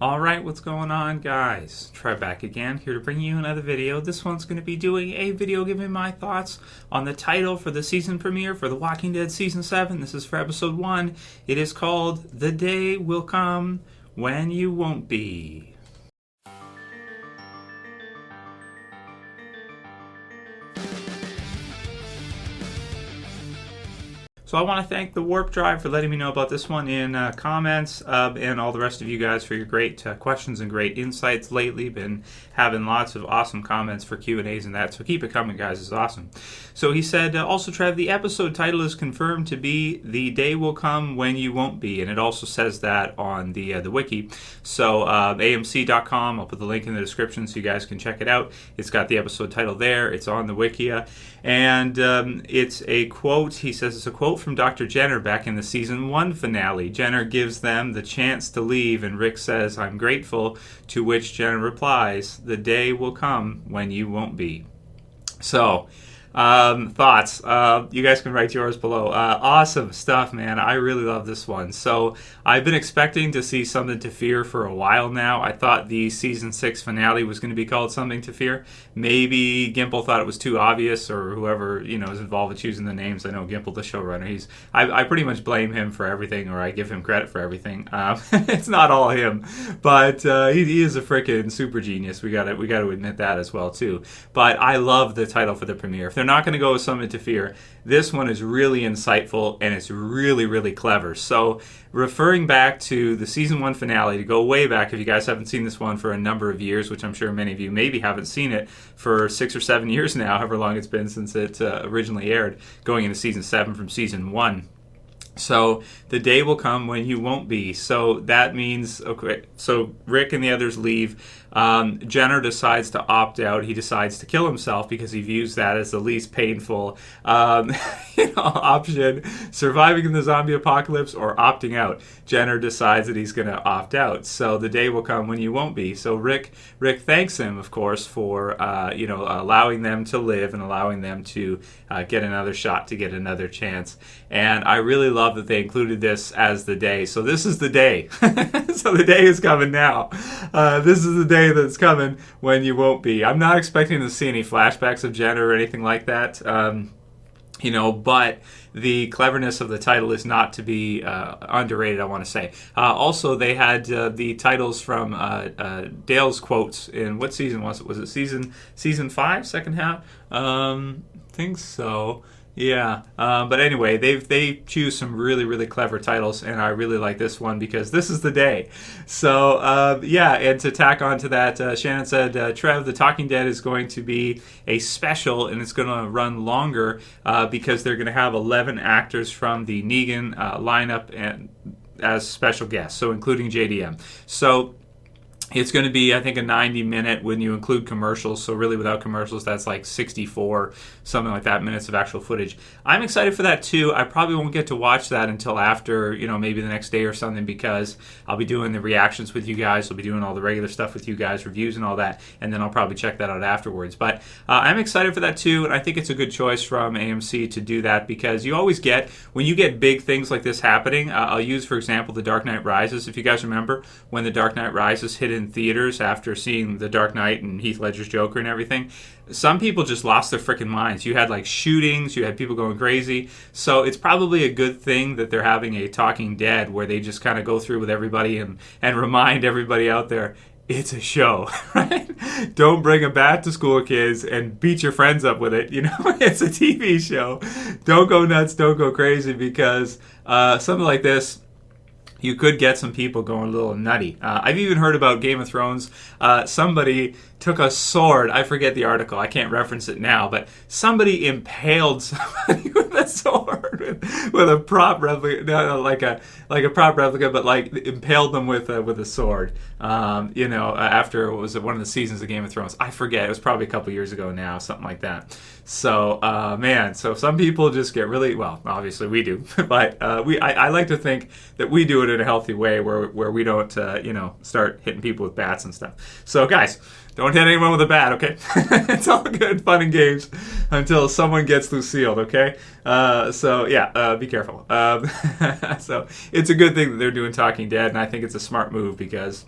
Alright, what's going on, guys? Trev back again, here to bring you another video. This one's going to be doing a video giving my thoughts on the title for the season premiere for The Walking Dead Season 7. This is for Episode 1. It is called The Day Will Come When You Won't Be. So I want to thank the Warp Drive for letting me know about this one in comments, and all the rest of you guys for your great questions and great insights lately. Been having lots of awesome comments for Q&As and that, so keep it coming, guys. It's awesome. So he said, also, Trev, the episode title is confirmed to be The Day Will Come When You Won't Be, and it also says that on the wiki. So AMC.com, I'll put the link in the description so you guys can check it out. It's got the episode title there. It's on the wikia, and it's a quote. He says it's a quote from Dr. Jenner back in the Season 1 finale. Jenner gives them the chance to leave, and Rick says, "I'm grateful," to which Jenner replies, "The day will come when you won't be." So, thoughts. You guys can write yours below. Awesome stuff, man. I really love this one. So I've been expecting to see Something to Fear for a while now. I thought the Season 6 finale was going to be called Something to Fear. Maybe Gimple thought it was too obvious, or whoever, is involved with choosing the names. I know Gimple, the showrunner, I pretty much blame him for everything, or I give him credit for everything. It's not all him, but he is a freaking super genius. We got to admit that as well, too. But I love the title for the premiere. If they're not going to go with Something to Fear, this one is really insightful, and it's really, really clever. So, referring back to the Season 1 finale, to go way back, if you guys haven't seen this one for a number of years, which I'm sure many of you maybe haven't seen it for 6 or 7 years now, however long it's been since it originally aired, going into Season 7 from Season 1. So, the day will come when you won't be. So, that means, okay, so Rick and the others leave. Jenner decides to opt out. He decides to kill himself because he views that as the least painful option, surviving in the zombie apocalypse or opting out. Jenner decides that he's going to opt out. So the day will come when you won't be. So Rick thanks him, of course, for allowing them to live and allowing them to get another shot, to get another chance. And I really love that they included this as the day. So this is the day. So the day is coming now. This is the day that's coming when you won't be. I'm not expecting to see any flashbacks of Jenner or anything like that, but the cleverness of the title is not to be underrated, I want to say. Also, they had the titles from Dale's quotes in, what season was it? Was it season 5, second half? I think so. Yeah, but anyway, they choose some really, really clever titles, and I really like this one because this is the day. So, and to tack on to that, Shannon said, Trev, the Talking Dead is going to be a special, and it's going to run longer because they're going to have 11 actors from the Negan lineup and as special guests, so including JDM. So, it's going to be, I think, a 90-minute when you include commercials. So really, without commercials, that's like 64, something like that, minutes of actual footage. I'm excited for that, too. I probably won't get to watch that until after, maybe the next day or something, because I'll be doing the reactions with you guys. I'll be doing all the regular stuff with you guys, reviews and all that, and then I'll probably check that out afterwards. But I'm excited for that, too, and I think it's a good choice from AMC to do that, because you always get, when you get big things like this happening, I'll use, for example, The Dark Knight Rises. If you guys remember, when The Dark Knight Rises hit in theaters after seeing The Dark Knight and Heath Ledger's Joker and everything, some people just lost their freaking minds. You had like shootings, you had people going crazy. So it's probably a good thing that they're having a Talking Dead where they just kind of go through with everybody and remind everybody out there, it's a show, right? Don't bring a bat to school, kids, and beat your friends up with it. It's a TV show. Don't go nuts, don't go crazy, because something like this, you could get some people going a little nutty. I've even heard about Game of Thrones. Somebody took a sword. I forget the article. I can't reference it now, but somebody impaled somebody with a sword, with a prop replica, like a prop replica, but like impaled them with a sword. After, what was it, one of the seasons of Game of Thrones? I forget. It was probably a couple years ago now, something like that. So, so some people just get really, well, obviously we do, but I like to think that we do it in a healthy way where we don't, start hitting people with bats and stuff. So, guys, don't hit anyone with a bat, okay? It's all good fun and games until someone gets Lucille, okay? Be careful. So it's a good thing that they're doing Talking Dead, and I think it's a smart move because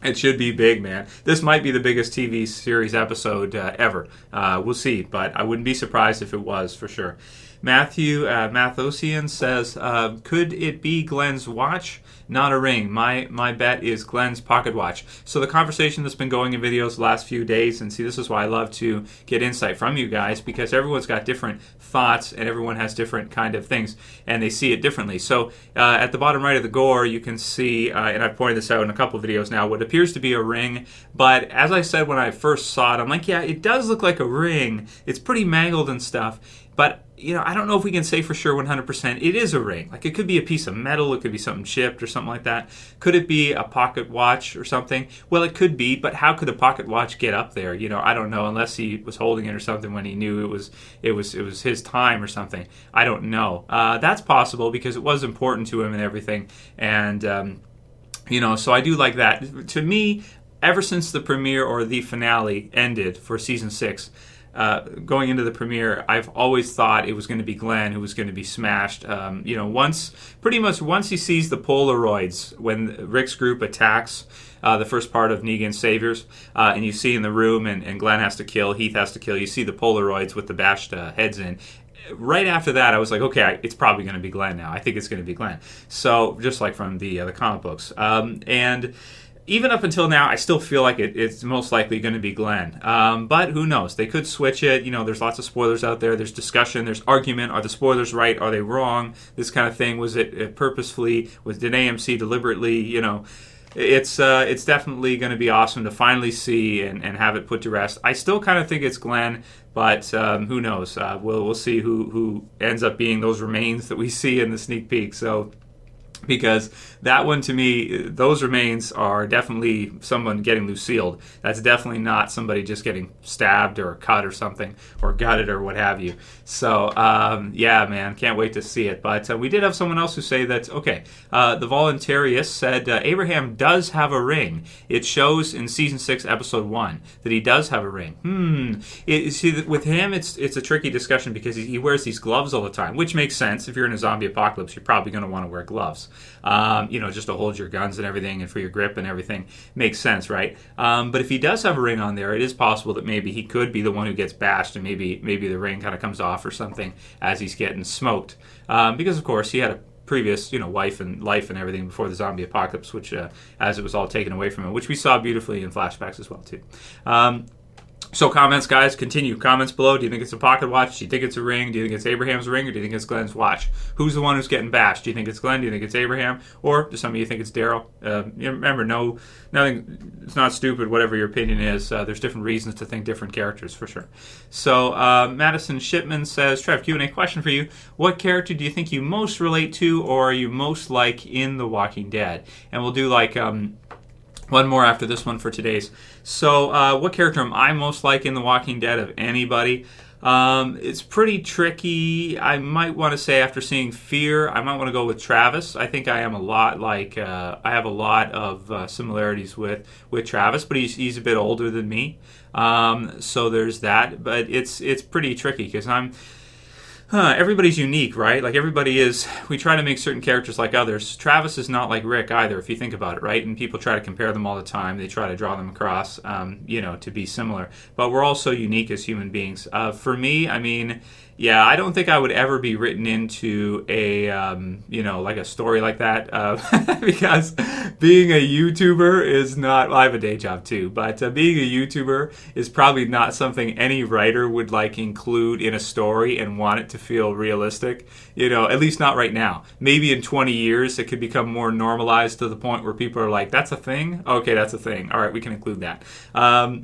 It should be big, man. This might be the biggest TV series episode ever. We'll see, but I wouldn't be surprised if it was, for sure. Mathosian says, could it be Glenn's watch? Not a ring. My bet is Glenn's pocket watch. So the conversation that's been going in videos the last few days, and see, this is why I love to get insight from you guys, because everyone's got different thoughts and everyone has different kind of things, and they see it differently. So at the bottom right of the gore, you can see, and I've pointed this out in a couple of videos now, what appears to be a ring. But as I said when I first saw it, I'm like, yeah, it does look like a ring. It's pretty mangled and stuff. But, I don't know if we can say for sure 100% it is a ring. Like, it could be a piece of metal, it could be something chipped or something like that. Could it be a pocket watch or something? Well, it could be, but how could a pocket watch get up there? I don't know, unless he was holding it or something when he knew it was his time or something. I don't know. That's possible because it was important to him and everything. And, so I do like that. To me, ever since the premiere or the finale ended for season 6, going into the premiere, I've always thought it was going to be Glenn who was going to be smashed. Once he sees the Polaroids when Rick's group attacks the first part of Negan's Saviors, and you see in the room, and Glenn has to kill, Heath has to kill, you see the Polaroids with the bashed heads in. Right after that, I was like, okay, it's probably going to be Glenn now. I think it's going to be Glenn. So, just like from the comic books. And even up until now, I still feel like it's most likely going to be Glenn. But who knows? They could switch it. There's lots of spoilers out there. There's discussion. There's argument. Are the spoilers right? Are they wrong? This kind of thing. Was it purposefully? Did AMC deliberately? It's definitely going to be awesome to finally see and have it put to rest. I still kind of think it's Glenn, but who knows? We'll see who ends up being those remains that we see in the sneak peek. So, because that one, to me, those remains are definitely someone getting Lucille'd. That's definitely not somebody just getting stabbed or cut or something, or gutted or what have you. So, yeah, man, can't wait to see it. But we did have someone else who say that, okay, the Voluntaryist said Abraham does have a ring. It shows in Season 6, Episode 1, that he does have a ring. See, with him, it's a tricky discussion because he wears these gloves all the time, which makes sense. If you're in a zombie apocalypse, you're probably going to want to wear gloves. Just to hold your guns and everything and for your grip and everything. Makes sense, right? But if he does have a ring on there, it is possible that maybe he could be the one who gets bashed and maybe the ring kind of comes off or something as he's getting smoked. Because, of course, he had a previous, wife and life and everything before the zombie apocalypse, which, as it was all taken away from him, which we saw beautifully in flashbacks as well, too. So comments, guys, continue. Comments below. Do you think it's a pocket watch? Do you think it's a ring? Do you think it's Abraham's ring? Or do you think it's Glenn's watch? Who's the one who's getting bashed? Do you think it's Glenn? Do you think it's Abraham? Or do some of you think it's Daryl? Remember, nothing. It's not stupid, whatever your opinion is. There's different reasons to think different characters, for sure. So Madison Shipman says, Trev, Q&A question for you. What character do you think you most relate to or are you most like in The Walking Dead? And we'll do like... one more after this one for today's. So, what character am I most like in The Walking Dead of anybody? It's pretty tricky. I might want to say after seeing Fear, I might want to go with Travis. I think I am a lot like, I have a lot of similarities with Travis, but he's a bit older than me. So there's that. But it's pretty tricky because everybody's unique, right? Like everybody is, we try to make certain characters like others. Travis is not like Rick either, if you think about it, right? And people try to compare them all the time. They try to draw them across, to be similar. But we're all so unique as human beings. For me, I mean, yeah, I don't think I would ever be written into a, like a story like that, because being a YouTuber is not, well, I have a day job too, but being a YouTuber is probably not something any writer would like include in a story and want it to feel realistic, at least not right now. Maybe in 20 years it could become more normalized to the point where people are like, that's a thing? Okay, that's a thing. All right, we can include that.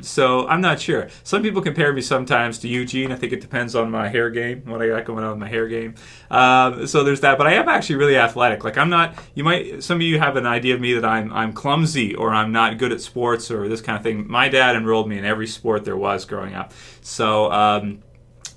So I'm not sure. Some people compare me sometimes to Eugene. I think it depends on my hair game. What I got going on with my hair game. So there's that. But I am actually really athletic. Like I'm not. Some of you have an idea of me that I'm clumsy or I'm not good at sports or this kind of thing. My dad enrolled me in every sport there was growing up. So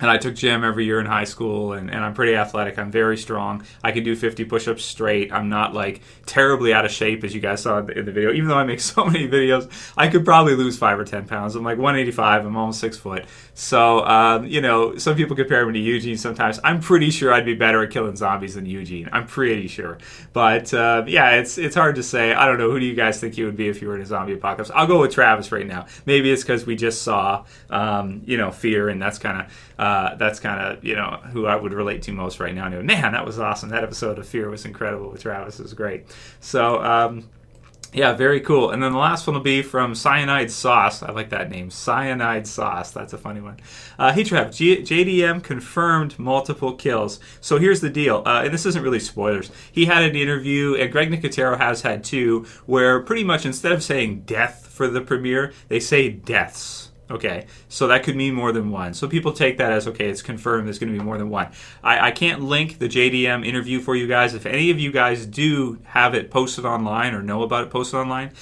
And I took gym every year in high school, and I'm pretty athletic. I'm very strong. I can do 50 push-ups straight. I'm not like terribly out of shape, as you guys saw in the video. Even though I make so many videos, I could probably lose 5 or 10 pounds. I'm like 185. I'm almost 6 foot. So, you know, some people compare me to Eugene sometimes. I'm pretty sure I'd be better at killing zombies than Eugene. I'm pretty sure. But, yeah, it's hard to say. I don't know. Who do you guys think you would be if you were in a zombie apocalypse? I'll go with Travis right now. Maybe it's because we just saw, you know, Fear, and that's kind of, you know, who I would relate to most right now. Man, that was awesome. That episode of Fear was incredible with Travis. It was great. So, yeah, very cool. And then the last one will be from Cyanide Sauce. I like that name, Cyanide Sauce. That's a funny one. Hey, Trev, JDM confirmed multiple kills. So here's the deal, and this isn't really spoilers. He had an interview, and Greg Nicotero has had too, where pretty much instead of saying death for the premiere, they say deaths. Okay, so that could mean more than one. So people take that as, okay, it's confirmed there's going to be more than one. I can't link the JDM interview for you guys. If any of you guys do have it posted online or know about it posted online,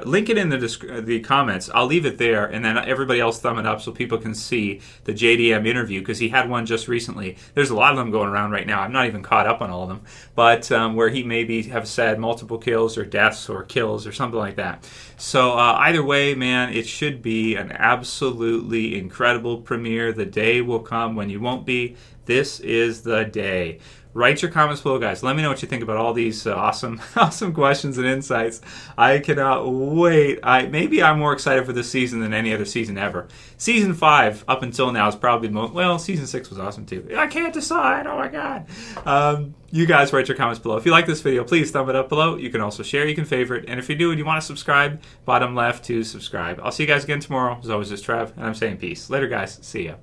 link it in the comments. I'll leave it there, and then everybody else thumb it up so people can see the JDM interview, because he had one just recently. There's a lot of them going around right now. I'm not even caught up on all of them, but where he maybe have said multiple kills or deaths or kills or something like that. So either way, man, it should be an absolutely incredible premiere. The day will come when you won't be. This is the day. Write your comments below, guys. Let me know what you think about all these awesome questions and insights. I cannot wait. Maybe I'm more excited for this season than any other season ever. Season 5, up until now, is probably the most... Well, Season 6 was awesome, too. I can't decide. Oh, my God. You guys write your comments below. If you like this video, please thumb it up below. You can also share. You can favorite. And if you do and you want to subscribe, bottom left to subscribe. I'll see you guys again tomorrow. As always, it's Trev, and I'm saying peace. Later, guys. See ya.